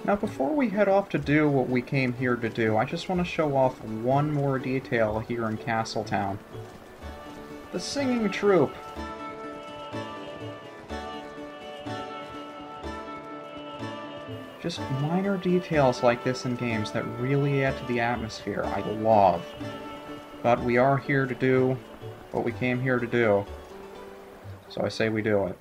Now, before we head off to do what we came here to do, I just want to show off one more detail here in Castletown. The singing troupe! Just minor details like this in games that really add to the atmosphere I love. But we are here to do what we came here to do, so I say we do it.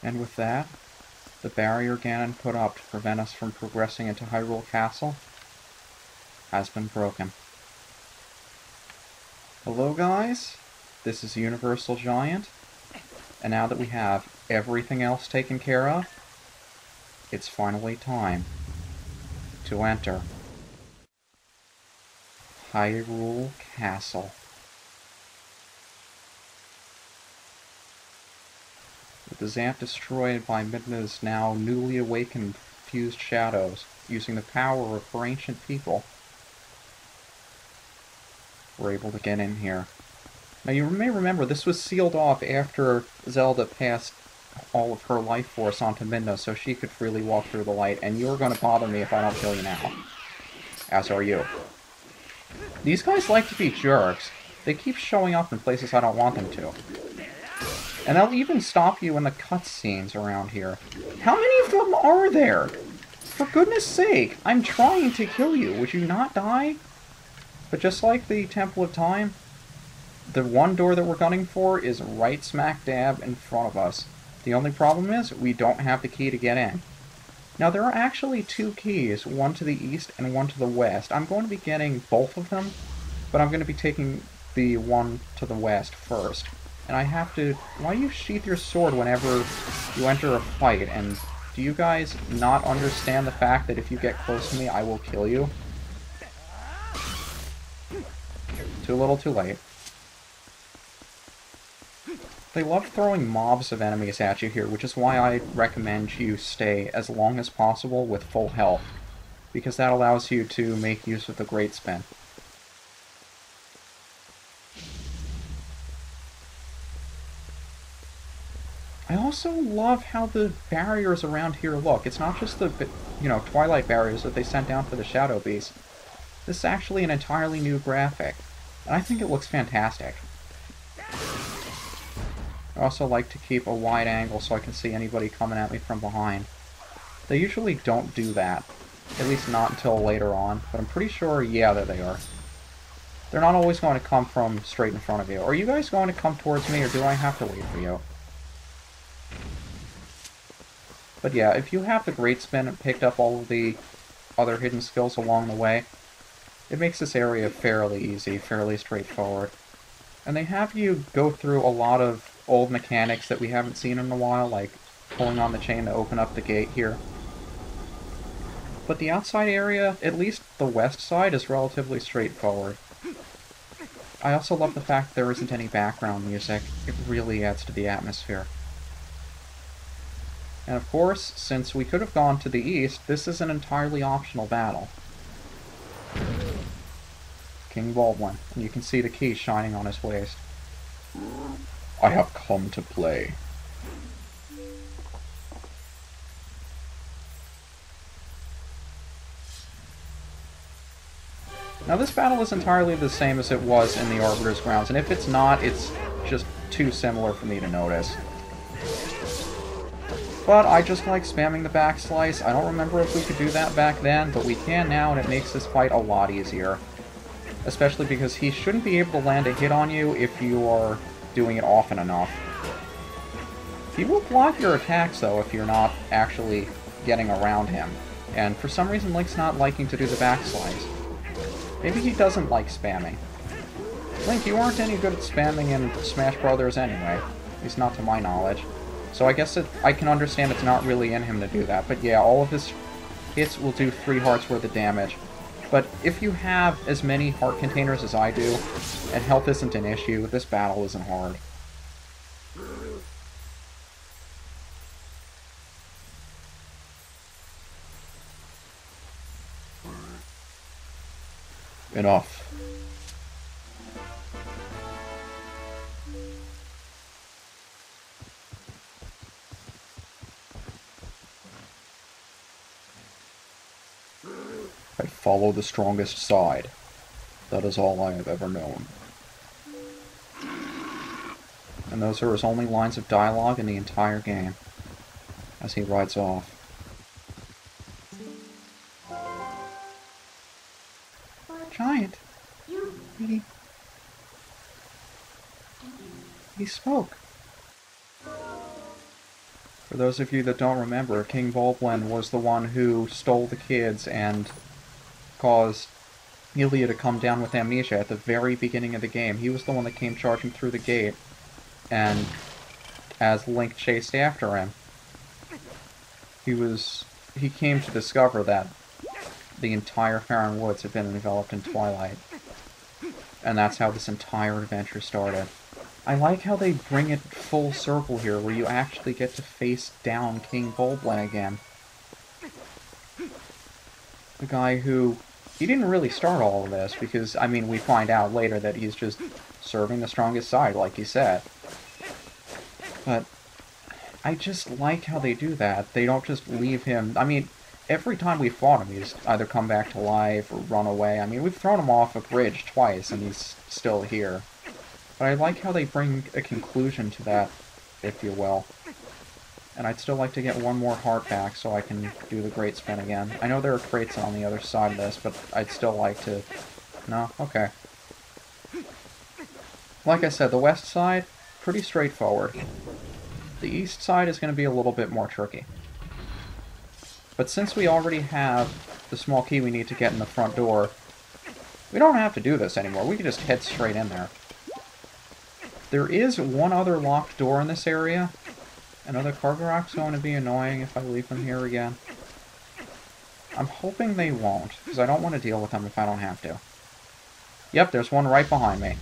And with that, the barrier Ganon put up to prevent us from progressing into Hyrule Castle has been broken. Hello guys, this is UniversalGiant, and now that we have everything else taken care of, it's finally time to enter Hyrule Castle. With the Zant destroyed by Midna's now newly awakened fused shadows, using the power of her ancient people, we're able to get in here. Now you may remember this was sealed off after Zelda passed all of her life force onto Midna so she could freely walk through the light, and you're going to bother me if I don't kill you now. As are you. These guys like to be jerks. They keep showing up in places I don't want them to. And they'll even stop you in the cutscenes around here. How many of them are there? For goodness sake, I'm trying to kill you. Would you not die? But just like the Temple of Time, the one door that we're gunning for is right smack dab in front of us. The only problem is, we don't have the key to get in. Now there are actually two keys, one to the east and one to the west. I'm going to be getting both of them, but I'm going to be taking the one to the west first. And I have to... Why do you sheath your sword whenever you enter a fight? And do you guys not understand the fact that if you get close to me, I will kill you? Too little, too late. They love throwing mobs of enemies at you here, which is why I recommend you stay as long as possible with full health, because that allows you to make use of the Great Spin. I also love how the barriers around here look. It's not just the, Twilight barriers that they sent down for the Shadow Beast. This is actually an entirely new graphic, and I think it looks fantastic. I also like to keep a wide angle so I can see anybody coming at me from behind. They usually don't do that, at least not until later on, but I'm pretty sure, yeah, there they are. They're not always going to come from straight in front of you. Are you guys going to come towards me, or do I have to wait for you? But yeah, if you have the Great Spin and picked up all of the other hidden skills along the way, it makes this area fairly easy, fairly straightforward. And they have you go through a lot of old mechanics that we haven't seen in a while, like pulling on the chain to open up the gate here. But the outside area, at least the west side, is relatively straightforward. I also love the fact there isn't any background music. It really adds to the atmosphere. And of course, since we could have gone to the east, this is an entirely optional battle. King Baldwin, and you can see the key shining on his waist. I have come to play. Now this battle is entirely the same as it was in the Arbiter's Grounds, and if it's not, it's just too similar for me to notice. But I just like spamming the backslice. I don't remember if we could do that back then, but we can now, and it makes this fight a lot easier. Especially because he shouldn't be able to land a hit on you if you are doing it often enough. He will block your attacks, though, if you're not actually getting around him. And for some reason, Link's not liking to do the backslice. Maybe he doesn't like spamming. Link, you aren't any good at spamming in Smash Brothers anyway. At least not to my knowledge. So I guess I can understand it's not really in him to do that. But yeah, all of his hits will do 3 hearts worth of damage. But if you have as many heart containers as I do, and health isn't an issue, this battle isn't hard. Enough. I follow the strongest side. That is all I have ever known. And those are his only lines of dialogue in the entire game, as he rides off. Giant! He spoke. For those of you that don't remember, King Baldwin was the one who stole the kids and caused Ilia to come down with amnesia at the very beginning of the game. He was the one that came charging through the gate, and as Link chased after him, he came to discover that the entire Faron Woods had been enveloped in twilight. And that's how this entire adventure started. I like how they bring it full circle here, where you actually get to face down King Baldwin again. The guy who... He didn't really start all of this, because, I mean, we find out later that he's just serving the strongest side, like he said. But I just like how they do that. They don't just leave him... I mean, every time we fought him, he's either come back to life or run away. I mean, we've thrown him off a bridge twice, and he's still here. But I like how they bring a conclusion to that, if you will. And I'd still like to get one more heart back so I can do the great spin again. I know there are crates on the other side of this, but I'd still like to... No? Okay. Like I said, the west side, pretty straightforward. The east side is going to be a little bit more tricky. But since we already have the small key we need to get in the front door, we don't have to do this anymore. We can just head straight in there. There is one other locked door in this area. Another Kargarok's going to be annoying if I leave them here again. I'm hoping they won't, because I don't want to deal with them if I don't have to. Yep, there's one right behind me.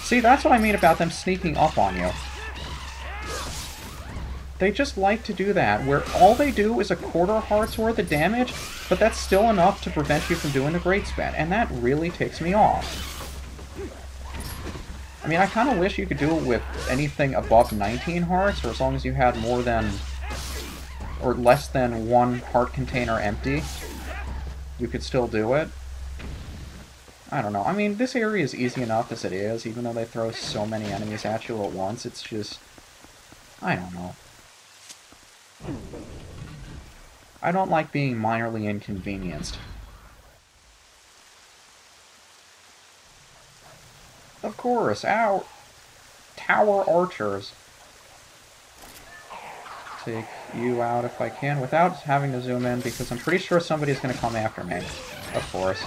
See, that's what I mean about them sneaking up on you. They just like to do that, where all they do is a quarter heart's worth of damage, but that's still enough to prevent you from doing the great spin, and that really ticks me off. I mean, I kind of wish you could do it with anything above 19 hearts, or as long as you had more than, or less than one heart container empty, you could still do it. I don't know. I mean, this area is easy enough as it is, even though they throw so many enemies at you at once. It's just... I don't know. I don't like being minorly inconvenienced. Of course, our tower archers. Take you out if I can, without having to zoom in, because I'm pretty sure somebody's going to come after me. Of course.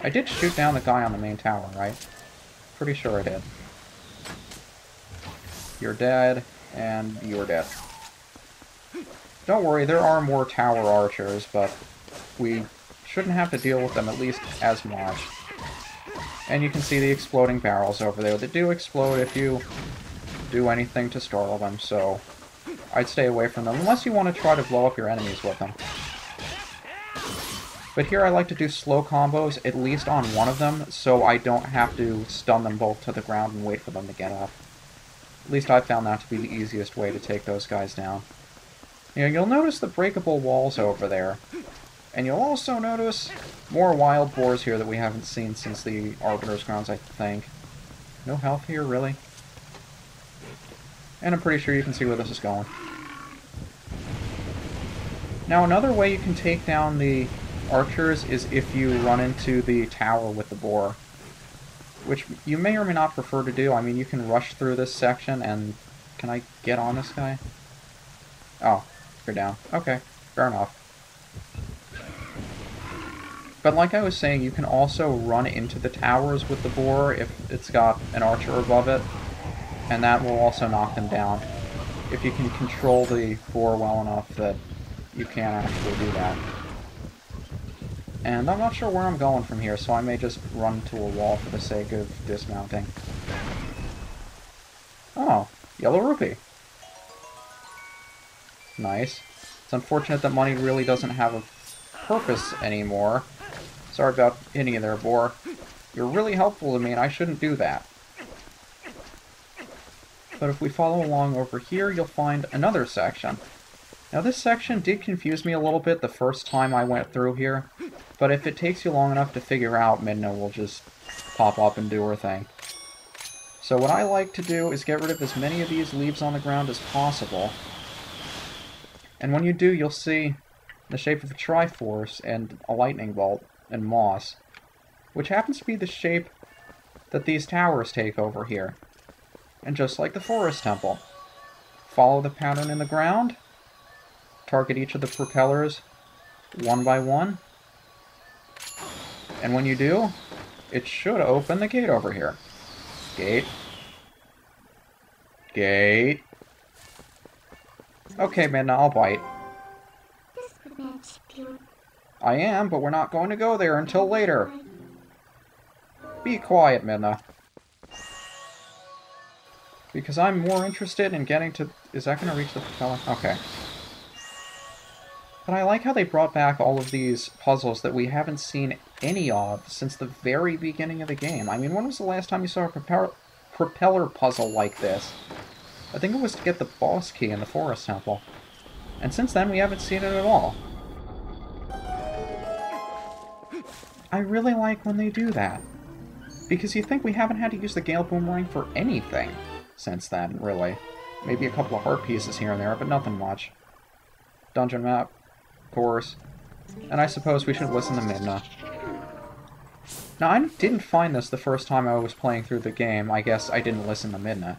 I did shoot down the guy on the main tower, right? Pretty sure I did. You're dead, and you're dead. Don't worry, there are more tower archers, but we shouldn't have to deal with them at least as much. And you can see the exploding barrels over there that do explode if you do anything to startle them, so I'd stay away from them, unless you want to try to blow up your enemies with them. But here I like to do slow combos, at least on one of them, so I don't have to stun them both to the ground and wait for them to get up. At least I found that to be the easiest way to take those guys down. You'll notice the breakable walls over there. And you'll also notice more wild boars here that we haven't seen since the Arbiter's Grounds, I think. No health here, really? And I'm pretty sure you can see where this is going. Now, another way you can take down the archers is if you run into the tower with the boar. Which you may or may not prefer to do. I mean, you can rush through this section and... Can I get on this guy? Oh, you're down. Okay, fair enough. But like I was saying, you can also run into the towers with the boar if it's got an archer above it. And that will also knock them down. If you can control the boar well enough that you can actually do that. And I'm not sure where I'm going from here, so I may just run to a wall for the sake of dismounting. Oh, yellow rupee. Nice. It's unfortunate that money really doesn't have a purpose anymore. Sorry about hitting you there, boar. You're really helpful to me, and I shouldn't do that. But if we follow along over here, you'll find another section. Now this section did confuse me a little bit the first time I went through here, but if it takes you long enough to figure out, Midna will just pop up and do her thing. So what I like to do is get rid of as many of these leaves on the ground as possible. And when you do, you'll see the shape of a Triforce and a lightning bolt and moss, which happens to be the shape that these towers take over here. And just like the Forest Temple, follow the pattern in the ground, target each of the propellers one by one, and when you do, it should open the gate over here. Gate. Gate. Okay, Midna, I'll bite. I am, but we're not going to go there until later. Be quiet, Midna. Because I'm more interested in getting to... Is that going to reach the propeller? Okay. But I like how they brought back all of these puzzles that we haven't seen any of since the very beginning of the game. I mean, when was the last time you saw a propeller puzzle like this? I think it was to get the boss key in the Forest Temple. And since then, we haven't seen it at all. I really like when they do that. Because you think we haven't had to use the Gale Boomerang for anything since then, really. Maybe a couple of heart pieces here and there, but nothing much. Dungeon map, of course. And I suppose we should listen to Midna. Now, I didn't find this the first time I was playing through the game. I guess I didn't listen to Midna.